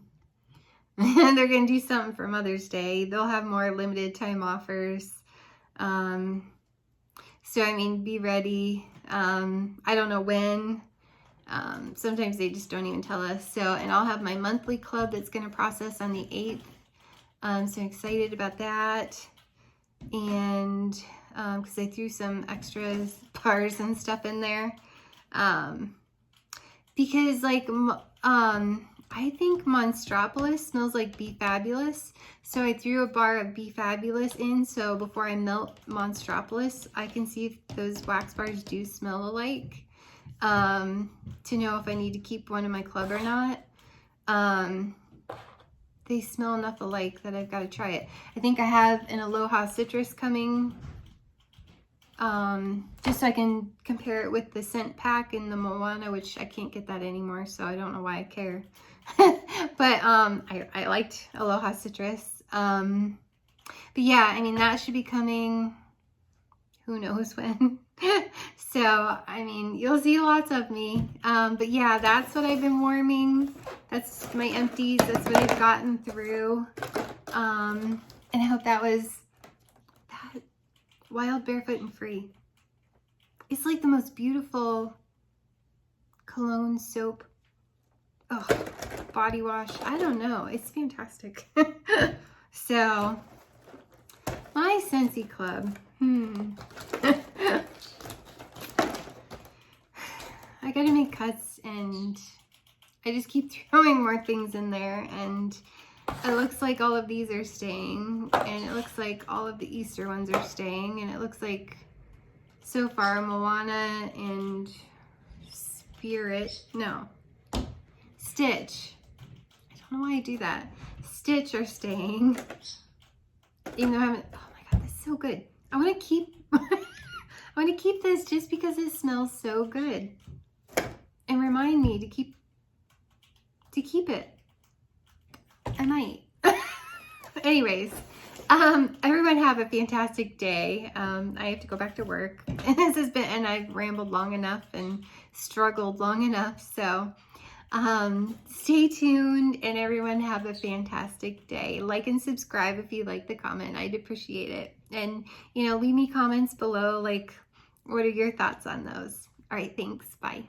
they're going to do something for Mother's Day. They'll have more limited time offers. So, I mean, be ready. I don't know when. Sometimes they just don't even tell us. So, and I'll have my monthly club that's going to process on the 8th. So I'm excited about that. And because I threw some extras, bars and stuff in there. Because like, I think Monstropolis smells like Be Fabulous. So I threw a bar of Be Fabulous in. So before I melt Monstropolis, I can see if those wax bars do smell alike. To know if I need to keep one in my club or not. They smell enough alike that I've got to try it. I think I have an Aloha Citrus coming. Just so I can compare it with the scent pack in the Moana, which I can't get that anymore, so I don't know why I care. But I liked Aloha Citrus. But yeah, I mean, that should be coming who knows when. So, I mean, you'll see lots of me. But yeah, that's what I've been warming. That's my empties. That's what I've gotten through. And I hope that was that Wild, Barefoot, and Free. It's like the most beautiful cologne, soap, oh, body wash. I don't know. It's fantastic. So, my Scentsy Club. I gotta make cuts, and I just keep throwing more things in there, and it looks like all of these are staying, and it looks like all of the Easter ones are staying, and it looks like so far Moana and Stitch. I don't know why I do that. Stitch are staying, even though I haven't. Oh my god, that's so good. I want to keep. I want to keep this just because it smells so good, and remind me to keep it. I might. Anyways, everyone have a fantastic day. I have to go back to work, and I've rambled long enough and struggled long enough. So, stay tuned, and everyone have a fantastic day. Like and subscribe if you like the comment. I'd appreciate it. And, you know, leave me comments below, like, what are your thoughts on those? All right, thanks. Bye.